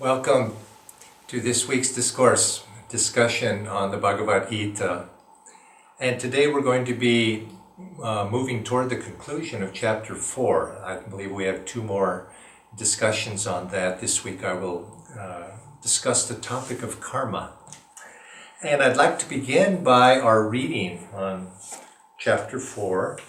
Welcome to this week's discussion on the Bhagavad Gita. And today we're going to be moving toward the conclusion of chapter 4. I believe we have two more discussions on that. This week I will discuss the topic of karma. And I'd like to begin by our reading on chapter 4,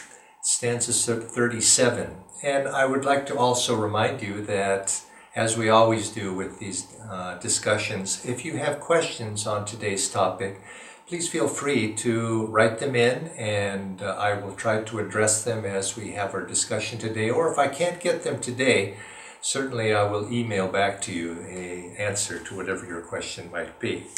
stanzas 37. And I would like to also remind you that, as we always do with these discussions, if you have questions on today's topic, please feel free to write them in, and I will try to address them as we have our discussion today. Or if I can't get them today, certainly I will email back to you an answer to whatever your question might be.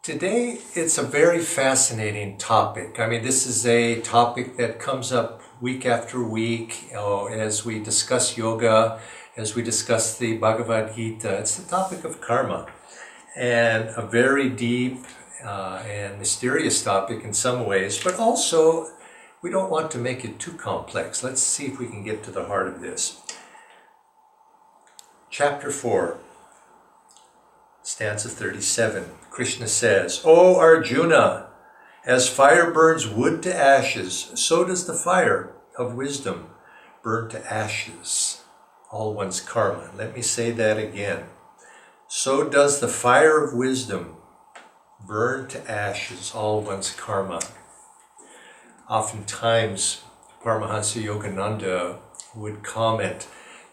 Today, it's a very fascinating topic. I mean, this is a topic that comes up week after week as we discuss yoga, as we discuss the Bhagavad Gita. It's the topic of karma, and a very deep and mysterious topic in some ways, but also we don't want to make it too complex. Let's see if we can get to the heart of this. Chapter 4. Stanza 37, Krishna says, "O Arjuna, as fire burns wood to ashes, so does the fire of wisdom burn to ashes all one's karma." Let me say that again. So does the fire of wisdom burn to ashes all one's karma. Oftentimes, Paramahansa Yogananda would comment,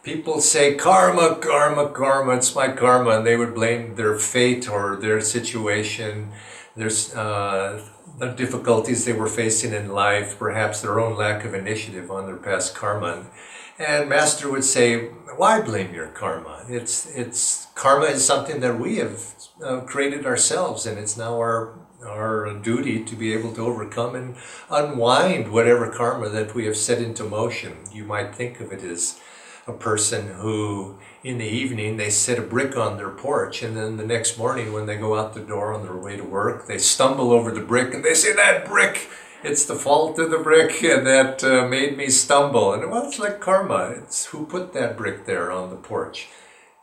people say, karma, karma, karma, it's my karma, and they would blame their fate or their situation, the difficulties they were facing in life, perhaps their own lack of initiative on their past karma. And Master would say, why blame your karma? It's karma is something that we have created ourselves, and it's now our duty to be able to overcome and unwind whatever karma that we have set into motion. You might think of it as a person who, in the evening, they set a brick on their porch, and then the next morning when they go out the door on their way to work, they stumble over the brick and they say, that brick, it's the fault of the brick, and that made me stumble. And well, it's like karma. It's who put that brick there on the porch.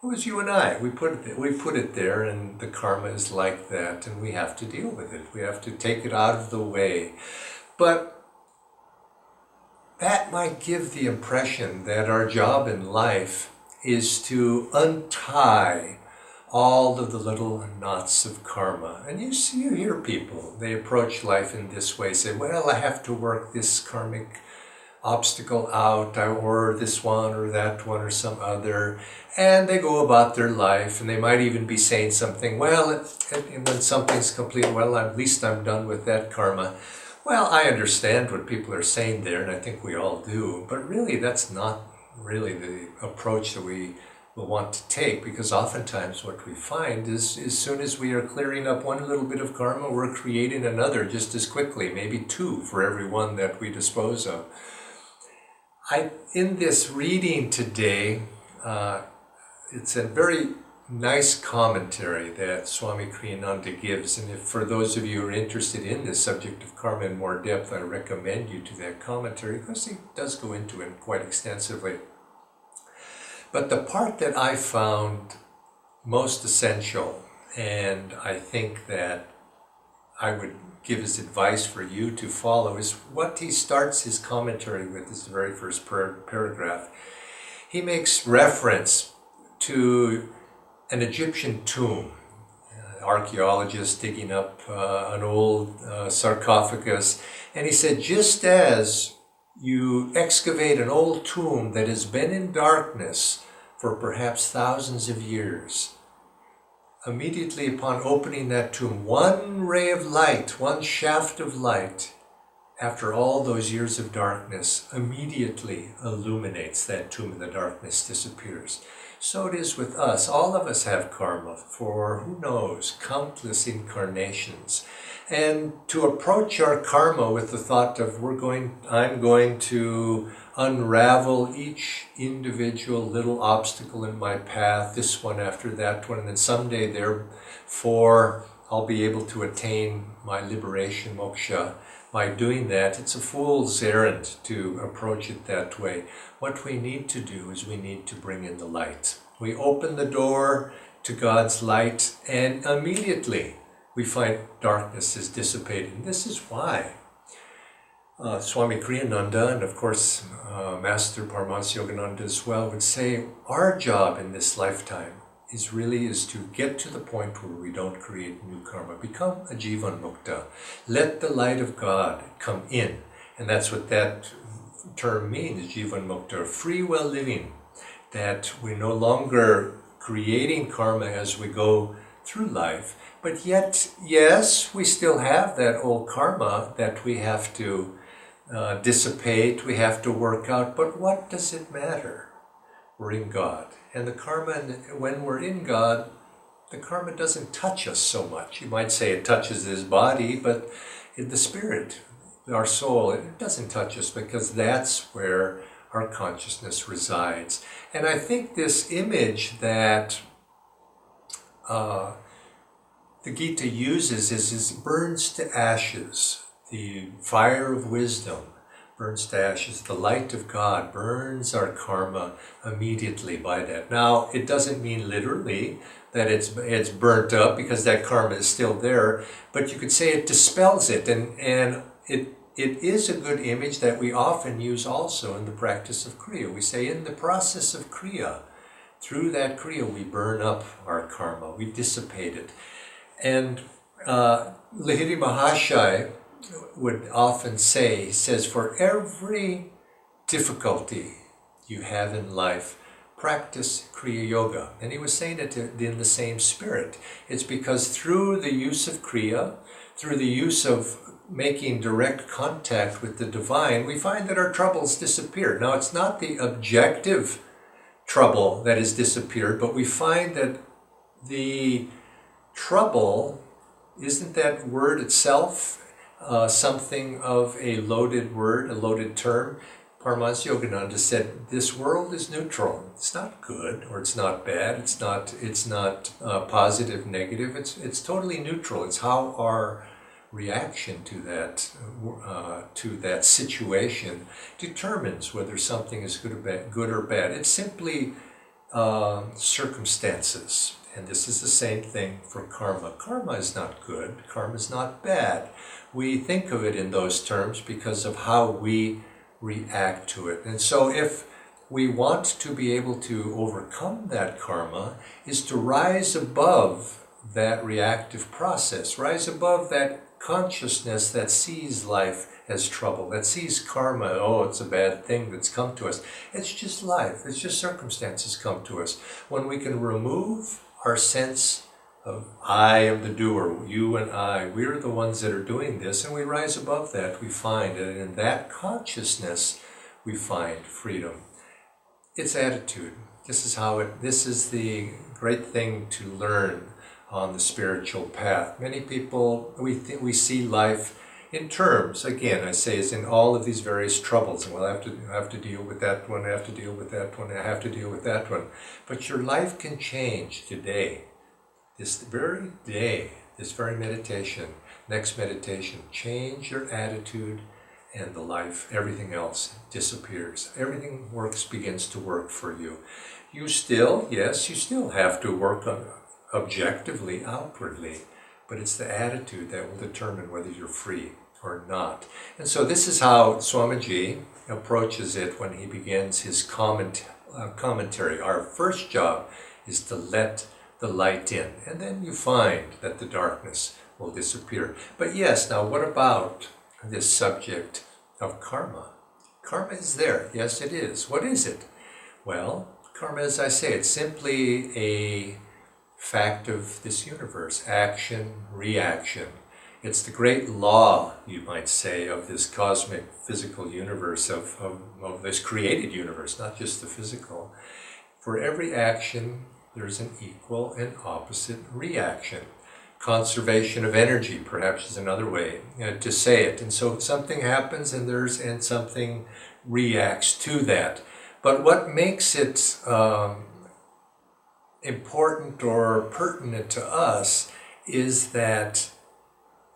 It was you and I. We put it there, and the karma is like that, and we have to deal with it. We have to take it out of the way. But that might give the impression that our job in life is to untie all of the little knots of karma. And you hear people, they approach life in this way, say, well, I have to work this karmic obstacle out, or this one or that one or some other, and they go about their life, and they might even be saying something, well, and then something's complete, well, at least I'm done with that karma. Well, I understand what people are saying there, and I think we all do, but really that's not really the approach that we will want to take, because oftentimes what we find is as soon as we are clearing up one little bit of karma, we're creating another just as quickly, maybe two for every one that we dispose of. In this reading today, it's a very nice commentary that Swami Kriyananda gives, and if for those of you who are interested in this subject of karma in more depth, I recommend you to that commentary, because he does go into it quite extensively. But the part that I found most essential, and I think that I would give as advice for you to follow, is what he starts his commentary with, this very first paragraph. He makes reference to an Egyptian tomb. Archaeologists digging up an old sarcophagus, and he said, just as you excavate an old tomb that has been in darkness for perhaps thousands of years, immediately upon opening that tomb, one ray of light, one shaft of light, after all those years of darkness, immediately illuminates that tomb, and the darkness disappears. So it is with us. All of us have karma for, who knows, countless incarnations. And to approach our karma with the thought of I'm going to unravel each individual little obstacle in my path, this one after that one, and then someday therefore I'll be able to attain my liberation, moksha. By doing that, it's a fool's errand to approach it that way. What we need to do is we need to bring in the light. We open the door to God's light, and immediately we find darkness is dissipated. And this is why Swami Kriyananda, and of course Master Paramahansa Yogananda as well, would say our job in this lifetime is to get to the point where we don't create new karma. Become a Jivan Mukta. Let the light of God come in. And that's what that term means, Jivan Mukta, free will living. That we're no longer creating karma as we go through life, but yet, yes, we still have that old karma that we have to dissipate, we have to work out, but what does it matter? We're in God. And the karma, when we're in God, the karma doesn't touch us so much. You might say it touches his body, but in the spirit, our soul, it doesn't touch us because that's where our consciousness resides. And I think this image that the Gita uses is burns to ashes. The fire of wisdom burns to ashes. The light of God burns our karma immediately by that. Now, it doesn't mean literally that it's burnt up because that karma is still there, but you could say it dispels it, and it is a good image that we often use also in the practice of Kriya. We say in the process of Kriya, through that Kriya we burn up our karma, we dissipate it. And Lahiri Mahashaya would often say, he says, for every difficulty you have in life, practice Kriya Yoga. And he was saying it in the same spirit. It's because through the use of Kriya, through the use of making direct contact with the divine, we find that our troubles disappear. Now, it's not the objective trouble that has disappeared, but we find that the trouble, isn't that word itself something of a loaded word, a loaded term? Paramahansa Yogananda said, this world is neutral. It's not good or it's not bad. It's not positive, negative. It's totally neutral. It's how our reaction to that situation determines whether something is good or bad. It's simply circumstances. And this is the same thing for karma. Karma is not good. Karma is not bad. We think of it in those terms because of how we react to it. And so if we want to be able to overcome that karma, is to rise above that reactive process, rise above that consciousness that sees life as trouble, that sees karma, oh, it's a bad thing that's come to us. It's just life, it's just circumstances come to us. When we can remove our sense of I am the doer, you and I, we're the ones that are doing this, and we rise above that, we find, and in that consciousness we find freedom. It's attitude. This is the great thing to learn on the spiritual path. Many people, we see life in terms, again, I say, is in all of these various troubles, and we'll have to deal with that one, I have to deal with that one, I have to deal with that one. But your life can change today, this very day, this very meditation, next meditation. Change your attitude and the life, everything else disappears. Everything begins to work for you. You still have to work on objectively, outwardly, but it's the attitude that will determine whether you're free or not. And so this is how Swamiji approaches it when he begins his commentary. Our first job is to let the light in, and then you find that the darkness will disappear. But yes, now what about this subject of karma? Karma is there. Yes, it is. What is it? Well, karma, as I say, it's simply a fact of this universe, action, reaction. It's the great law, you might say, of this cosmic physical universe, of this created universe, not just the physical. For every action, there's an equal and opposite reaction. Conservation of energy, perhaps, is another way to say it. And so something happens and something reacts to that. But what makes it important or pertinent to us is that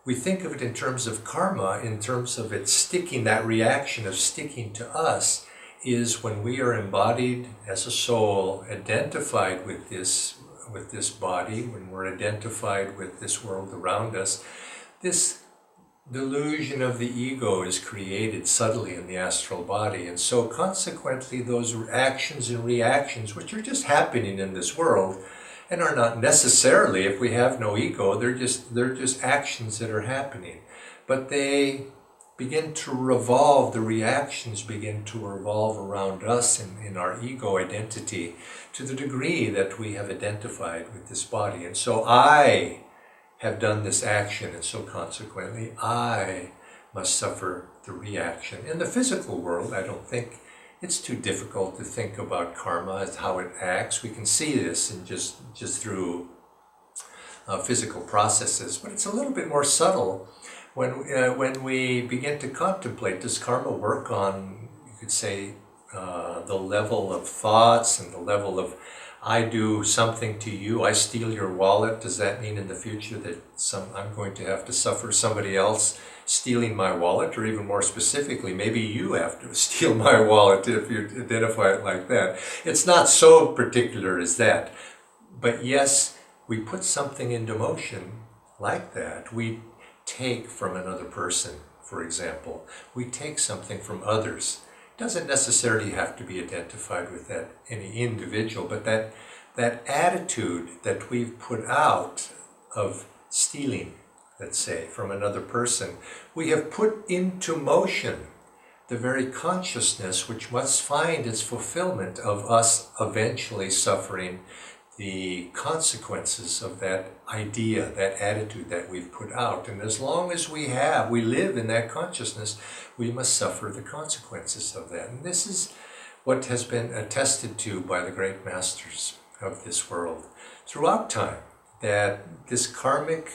we think of it in terms of karma, in terms of it sticking, that reaction of sticking to us. is when we are embodied as a soul, identified with this body, when we're identified with this world around us, this delusion of the ego is created subtly in the astral body. And so consequently, those actions and reactions, which are just happening in this world, and are not necessarily, if we have no ego, they're just actions that are happening. But they begin to revolve, the reactions begin to revolve around us in our ego identity to the degree that we have identified with this body. And so I have done this action, and so consequently I must suffer the reaction. In the physical world, I don't think it's too difficult to think about karma as how it acts. We can see this in just through physical processes, but it's a little bit more subtle when we begin to contemplate. Does karma work on, you could say, the level of thoughts and the level of, I do something to you, I steal your wallet. Does that mean in the future that I'm going to have to suffer somebody else stealing my wallet? Or even more specifically, maybe you have to steal my wallet if you identify it like that. It's not so particular as that. But yes, we put something into motion like that. We take from another person, for example. We take something from others. Doesn't necessarily have to be identified with that any individual, but that attitude that we've put out of stealing, let's say, from another person, we have put into motion the very consciousness which must find its fulfillment of us eventually suffering the consequences of that idea, that attitude that we've put out. And as long as we live in that consciousness, we must suffer the consequences of that. And this is what has been attested to by the great masters of this world throughout time, that this karmic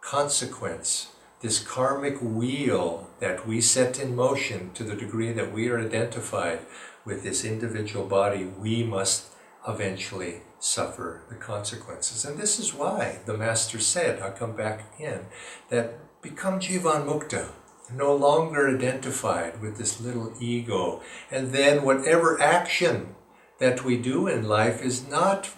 consequence, this karmic wheel that we set in motion to the degree that we are identified with this individual body, we must eventually suffer the consequences. And this is why the Master said, I'll come back again, that become Jivan Mukta, no longer identified with this little ego. And then whatever action that we do in life is not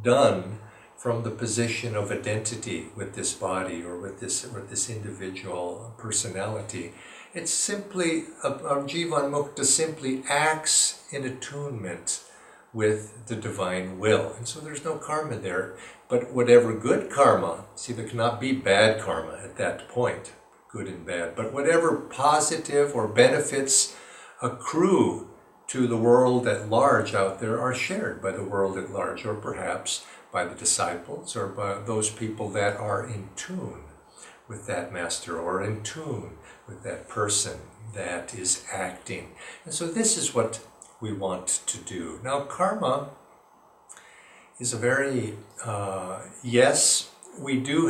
done from the position of identity with this body or with this individual personality. It's simply, Jivan Mukta simply acts in attunement with the divine will. And so there's no karma there. But whatever good karma, see, there cannot be bad karma at that point, good and bad, but whatever positive or benefits accrue to the world at large out there are shared by the world at large, or perhaps by the disciples, or by those people that are in tune with that master, or in tune with that person that is acting. And so this is what we want to do. Now, karma is a very, yes, we do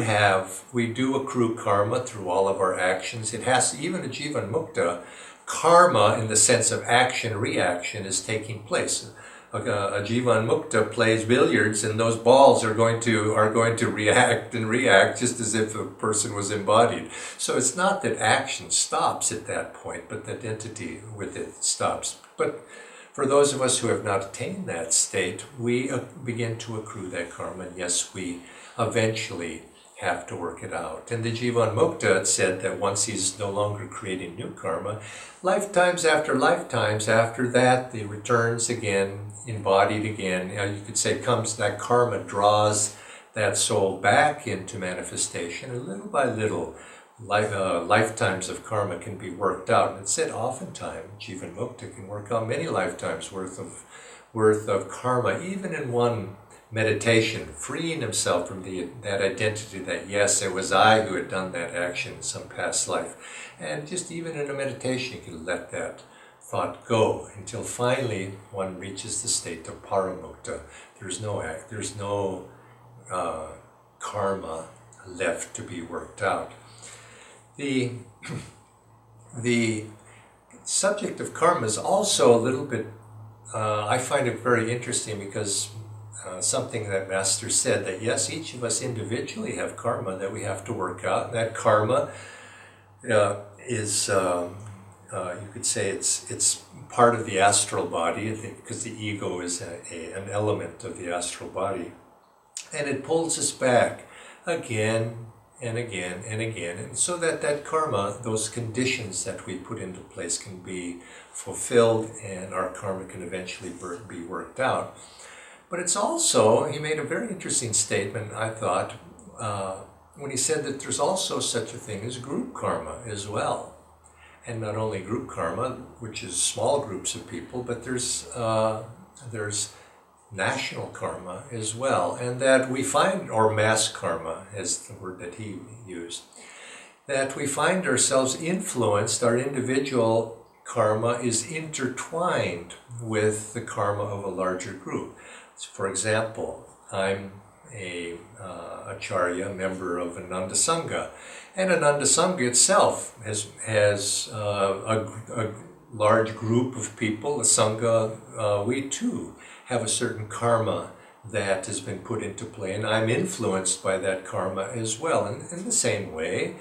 accrue karma through all of our actions. It has, even a Jivan Mukta, karma in the sense of action, reaction is taking place. A Jivan Mukta plays billiards, and those balls are going to react just as if a person was embodied. So it's not that action stops at that point, but that entity with it stops. But for those of us who have not attained that state, we begin to accrue that karma. And yes, we eventually have to work it out. And the Jivan Mukta said that once he's no longer creating new karma, lifetimes after that, he returns again, embodied again. You could say that karma draws that soul back into manifestation, and little by little, lifetimes of karma can be worked out. And it said oftentimes Jivan Mukta can work out many lifetimes worth of karma, even in one meditation, freeing himself from that identity that, yes, it was I who had done that action in some past life. And just even in a meditation, you can let that thought go until finally one reaches the state of paramukta. There's no karma left to be worked out. The subject of karma is also a little bit, I find it very interesting, because something that Master said, that yes, each of us individually have karma that we have to work out. And that karma is you could say it's part of the astral body, because the ego is an element of the astral body. And it pulls us back again and again and again. And so that karma, those conditions that we put into place can be fulfilled and our karma can eventually be worked out. But it's also, he made a very interesting statement, I thought, when he said that there's also such a thing as group karma as well. And not only group karma, which is small groups of people, but there's national karma as well. And that we find, or mass karma is the word that he used, that we find ourselves influenced, our individual karma is intertwined with the karma of a larger group. For example, I'm a acharya, member of Ananda Sangha, and Ananda Sangha itself has a large group of people. The Sangha, we too have a certain karma that has been put into play, and I'm influenced by that karma as well. And in the same way,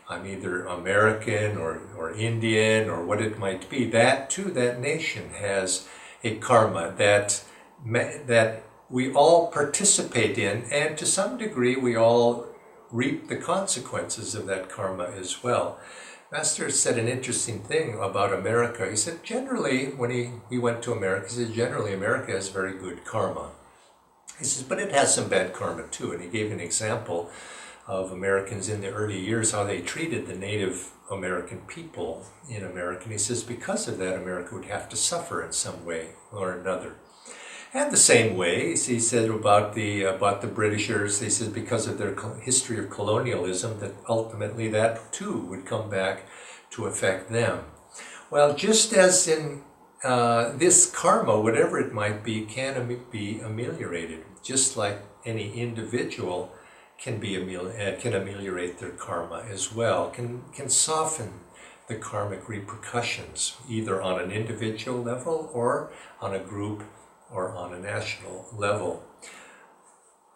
I'm either American or Indian or what it might be. That too, that nation has a karma that we all participate in, and to some degree we all reap the consequences of that karma as well. Master said an interesting thing about America. He said generally, when he went to America, he said generally America has very good karma. He says, but it has some bad karma too. And he gave an example of Americans in the early years, how they treated the Native American people in America. And he says because of that, America would have to suffer in some way or another. And the same way, he said about the Britishers, he said because of their history of colonialism, that ultimately that too would come back to affect them. Well, just as in this karma, whatever it might be, can be ameliorated, just like any individual can ameliorate their karma as well, can soften the karmic repercussions, either on an individual level or on a group or on a national level.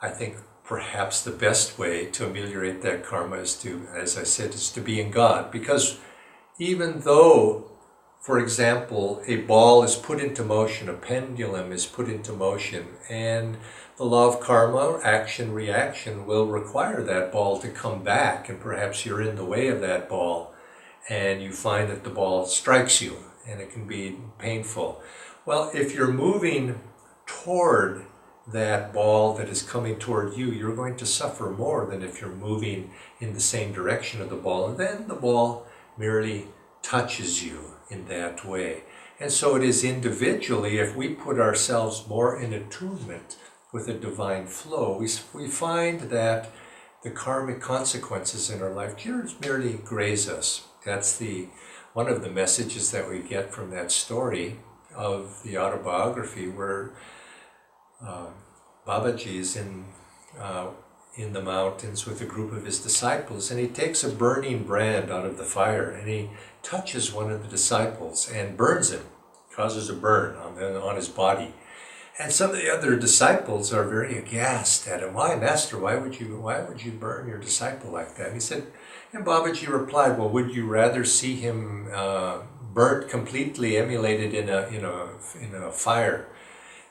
I think perhaps the best way to ameliorate that karma is to, as I said, is to be in God. Because even though, for example, a ball is put into motion, a pendulum is put into motion, and the law of karma, action-reaction, will require that ball to come back, and perhaps you're in the way of that ball, and you find that the ball strikes you, and it can be painful. Well, if you're moving toward that ball that is coming toward you, you're going to suffer more than if you're moving in the same direction of the ball, and then the ball merely touches you in that way. And so it is individually, if we put ourselves more in attunement with a divine flow, we find that the karmic consequences in our life just merely graze us. That's one of the messages that we get from that story of the autobiography, where Babaji is in the mountains with a group of his disciples, and he takes a burning brand out of the fire and he touches one of the disciples and burns him, causes a burn on his body. And some of the other disciples are very aghast at him. Why, Master? Why would you burn your disciple like that? And he said, and Babaji replied, well, would you rather see him burnt completely, emulated in a fire,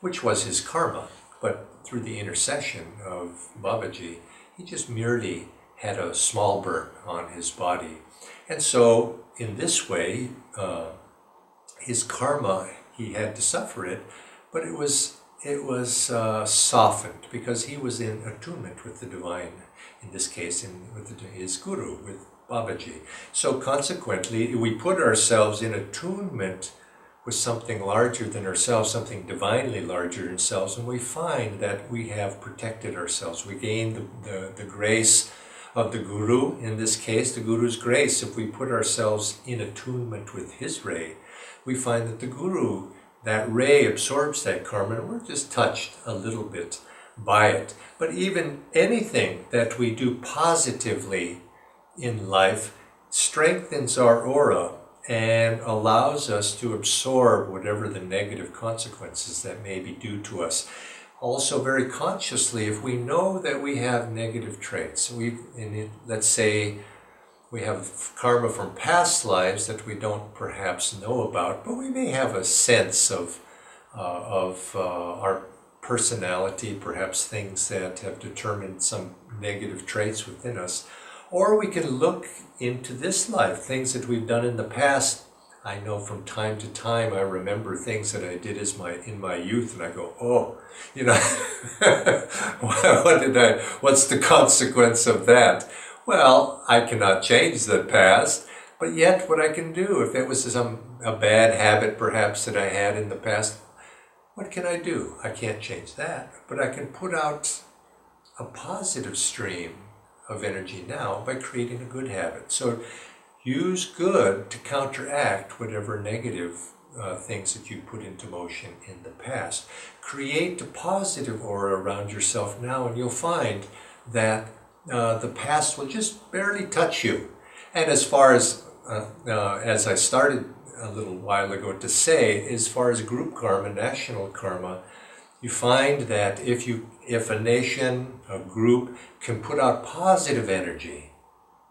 which was his karma, but through the intercession of Babaji, he just merely had a small burn on his body. And so, in this way, his karma, he had to suffer it, but it was softened because he was in attunement with the divine, in this case, with his guru, with Babaji. So consequently, we put ourselves in attunement with something larger than ourselves, something divinely larger than ourselves, and we find that we have protected ourselves. We gain the grace of the Guru, in this case, the Guru's grace. If we put ourselves in attunement with his ray, we find that the Guru, that ray absorbs that karma, and we're just touched a little bit by it. But even anything that we do positively in life strengthens our aura and allows us to absorb whatever the negative consequences that may be due to us. Also, very consciously, if we know that we have negative traits, let's say We have karma from past lives that we don't perhaps know about, but we may have a sense of our personality, perhaps things that have determined some negative traits within us. Or we can look into this life, things that we've done in the past. I know from time to time I remember things that I did in my youth, and I go, oh, what's the consequence of that? Well, I cannot change the past, but yet what I can do, if it was a bad habit perhaps that I had in the past, what can I do? I can't change that, but I can put out a positive stream of energy now by creating a good habit. So use good to counteract whatever negative things that you put into motion in the past. Create a positive aura around yourself now, and you'll find that the past will just barely touch you. And as far as I started a little while ago to say, as far as group karma, national karma, you find that if a nation, a group, can put out positive energy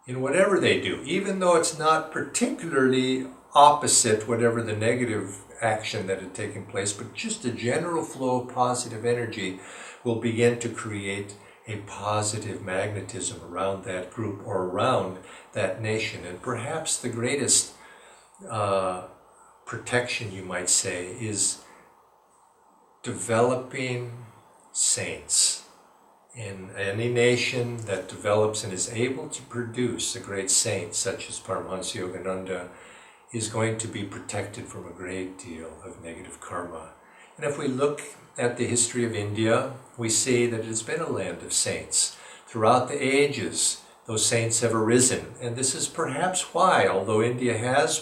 in whatever they do, even though it's not particularly opposite whatever the negative action that had taken place, but just a general flow of positive energy will begin to create a positive magnetism around that group or around that nation. And perhaps the greatest protection, you might say, is developing saints. In any nation that develops and is able to produce a great saint, such as Paramahansa Yogananda, is going to be protected from a great deal of negative karma. And if we look at the history of India, we see that it has been a land of saints. Throughout the ages, those saints have arisen. And this is perhaps why, although India has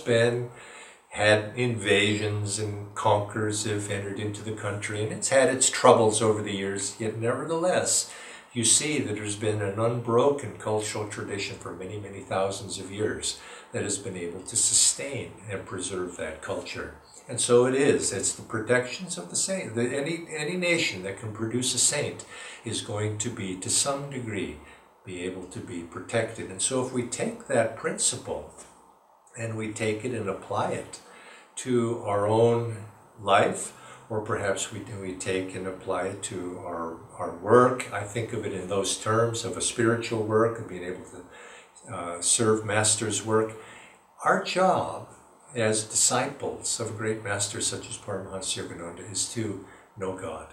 had invasions and conquerors have entered into the country, and it's had its troubles over the years, yet nevertheless, you see that there's been an unbroken cultural tradition for many, many thousands of years that has been able to sustain and preserve that culture. And so it's the protections of the saint. Any nation that can produce a saint is going to be, to some degree, be able to be protected. And so if we take that principle and we take it and apply it to our own life, or perhaps we take and apply it to our work. I think of it in those terms of a spiritual work and being able to serve Master's work. Our job as disciples of a great Master such as Paramahansa Yogananda is to know God.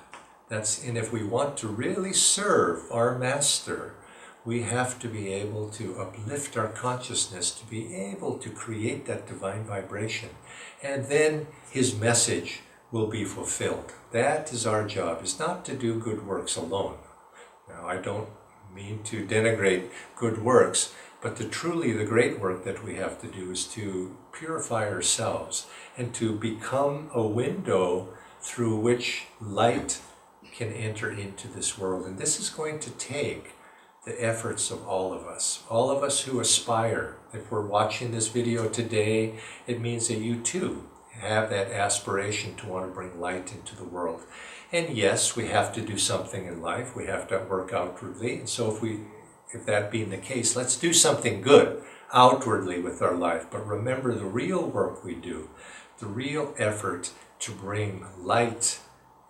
And if we want to really serve our Master, we have to be able to uplift our consciousness, to be able to create that divine vibration. And then his message will be fulfilled. That is our job, is not to do good works alone. Now, I don't mean to denigrate good works, but the great work that we have to do is to purify ourselves and to become a window through which light can enter into this world. And this is going to take the efforts of all of us who aspire. If we're watching this video today, it means that you too have that aspiration to want to bring light into the world. And yes, we have to do something in life. We have to work outwardly. And so if that being the case, let's do something good outwardly with our life. But remember, the real work we do, the real effort to bring light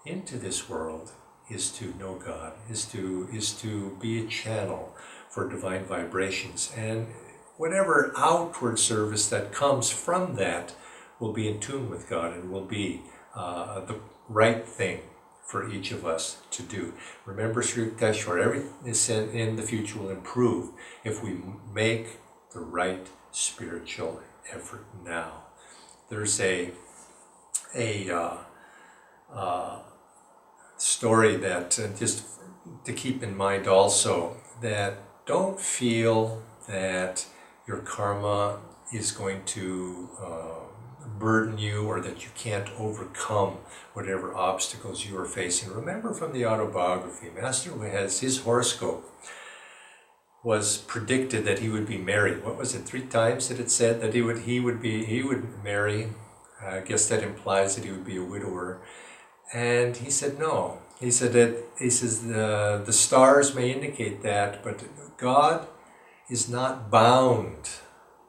into this world is to know God, is to be a channel for divine vibrations. And whatever outward service that comes from that will be in tune with God and will be the right thing for each of us to do. Remember, Sri Yukteswar, everything in the future will improve if we make the right spiritual effort now. There's a story that just to keep in mind also, that don't feel that your karma is going to burden you or that you can't overcome whatever obstacles you are facing. Remember from the autobiography, Master who has his horoscope was predicted that he would be married. What was it, 3 times that it said that he would marry? I guess that implies that he would be a widower. And he said no. He says the stars may indicate that, but God is not bound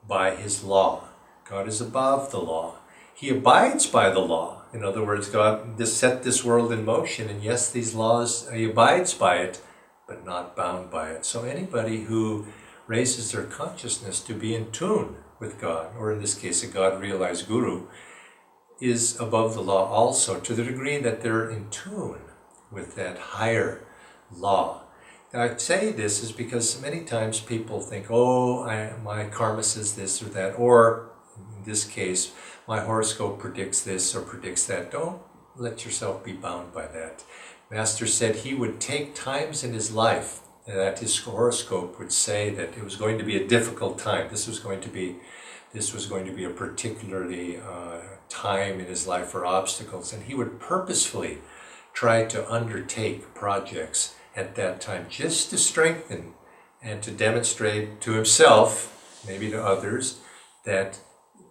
by his law. God is above the law. He abides by the law. In other words, God just set this world in motion, and yes, these laws, he abides by it, but not bound by it. So anybody who raises their consciousness to be in tune with God, or in this case a God-realized guru, is above the law also, to the degree that they're in tune with that higher law. Now, I say this is because many times people think, oh, my karma says this or that, or in this case, my horoscope predicts this or predicts that. Don't let yourself be bound by that. Master said he would take times in his life that his horoscope would say that it was going to be a difficult time. This was going to be a particularly time in his life for obstacles, and he would purposefully try to undertake projects at that time just to strengthen and to demonstrate to himself, maybe to others, that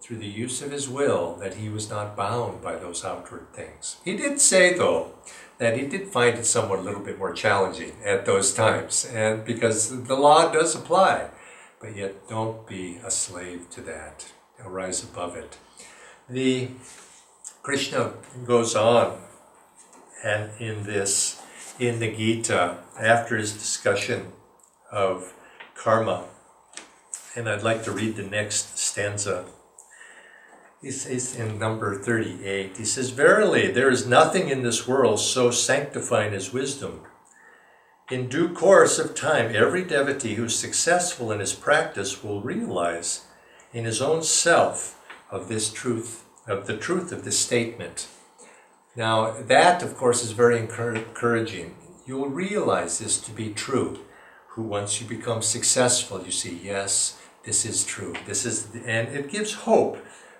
through the use of his will, that he was not bound by those outward things. He did say, though, that he did find it somewhat a little bit more challenging at those times, and because the law does apply, but yet don't be a slave to that. Rise above it. The Krishna goes on, and in the Gita, after his discussion of karma, and I'd like to read the next stanza. He says in number 38, he says, "Verily, there is nothing in this world so sanctifying as wisdom. In due course of time, every devotee who is successful in his practice will realize in his own self of the truth of this statement." Now, that, of course, is very encouraging. You will realize this to be true. Who, once you become successful, you see, yes, this is true. And it gives hope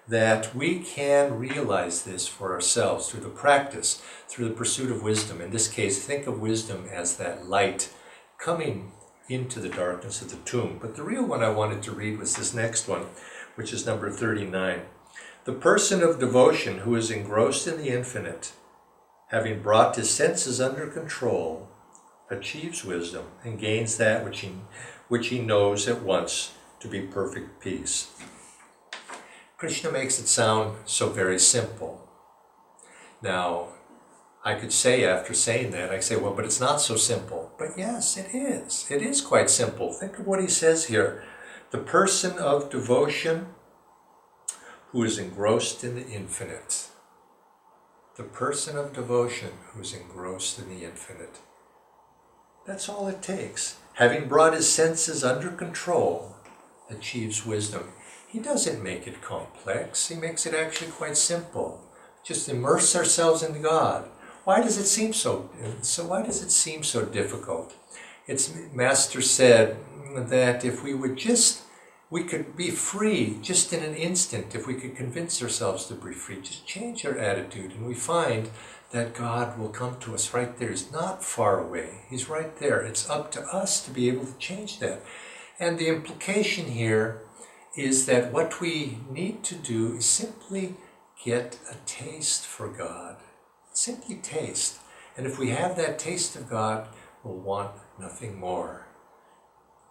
that we can realize this for ourselves through the practice, through the pursuit of wisdom. In this case, think of wisdom as that light coming into the darkness of the tomb. But the real one I wanted to read was this next one, which is number 39. "The person of devotion who is engrossed in the infinite, having brought his senses under control, achieves wisdom and gains that which he knows at once to be perfect peace." Krishna makes it sound so very simple. Now, I could say after saying that, I say, well, but it's not so simple. But yes, it is. It is quite simple. Think of what he says here. The person of devotion who is engrossed in the infinite. The person of devotion who is engrossed in the infinite. That's all it takes. Having brought his senses under control, achieves wisdom. He doesn't make it complex. He makes it actually quite simple. Just immerse ourselves in God. Why does it seem so difficult? Master said that if we could be free just in an instant, if we could convince ourselves to be free, just change our attitude, and we find that God will come to us right there. He's not far away. He's right there. It's up to us to be able to change that. And the implication here is that what we need to do is simply get a taste for God. Simply taste. And if we have that taste of God, we'll want nothing more.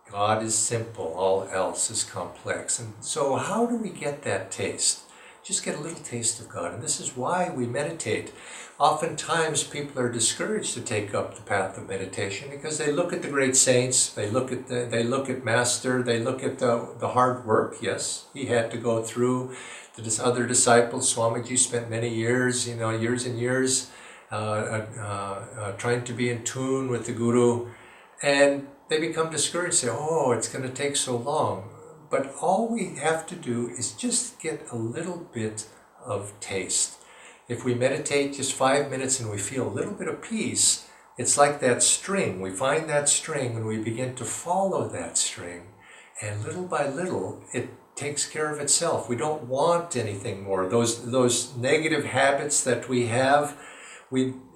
God is simple, all else is complex. And so how do we get that taste? Just get a little taste of God. And this is why we meditate. Oftentimes people are discouraged to take up the path of meditation because they look at the great saints, they look at Master, they look at the hard work. Yes, he had to go through. The other disciples, Swamiji spent many years, years and years trying to be in tune with the Guru, and they become discouraged, say, oh, it's going to take so long. But all we have to do is just get a little bit of taste. If we meditate just 5 minutes and we feel a little bit of peace, it's like that string. We find that string and we begin to follow that string. And little by little, it takes care of itself. We don't want anything more. Those negative habits that we have,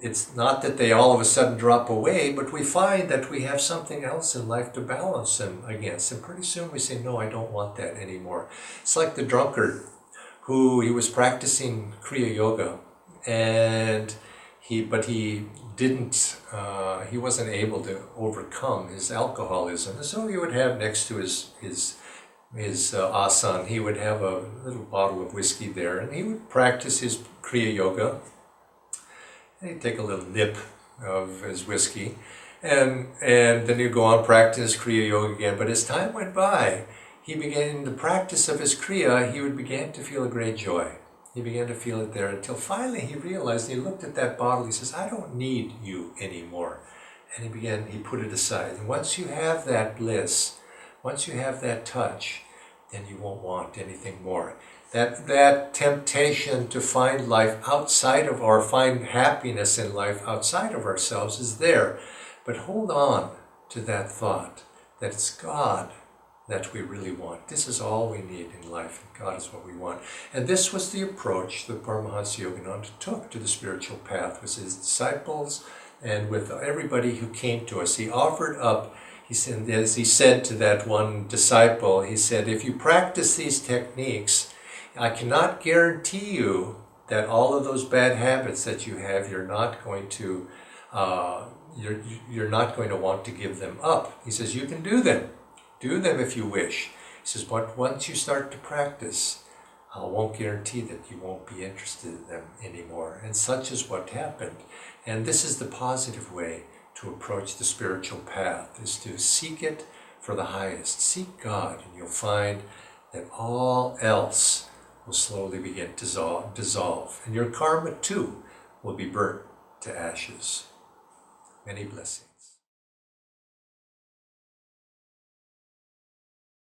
it's not that they all of a sudden drop away, but we find that we have something else in life to balance them against. And pretty soon we say, no, I don't want that anymore. It's like the drunkard he was practicing Kriya Yoga, and he wasn't able to overcome his alcoholism. And so he would have next to his his asana, he would have a little bottle of whiskey there, and he would practice his Kriya Yoga. And he'd take a little nip of his whiskey, and then he'd go on practice Kriya Yoga again. But as time went by, he began the practice of his Kriya, he would begin to feel a great joy. He began to feel it there until finally he realized, he looked at that bottle, he says, I don't need you anymore. And he put it aside. And once you have that bliss, once you have that touch, then you won't want anything more. That temptation to find life outside of, or find happiness in life outside of ourselves is there. But hold on to that thought that it's God that we really want. This is all we need in life, and God is what we want. And this was the approach that Paramahansa Yogananda took to the spiritual path with his disciples and with everybody who came to us. He offered up, he said, as he said to that one disciple, he said, if you practice these techniques, I cannot guarantee you that all of those bad habits that you have, you're not going to want to give them up. He says, you can do them. Do them if you wish. He says, but once you start to practice, I won't guarantee that you won't be interested in them anymore. And such is what happened. And this is the positive way to approach the spiritual path, is to seek it for the highest. Seek God, and you'll find that all else will slowly begin to dissolve. And your karma too will be burnt to ashes. Many blessings.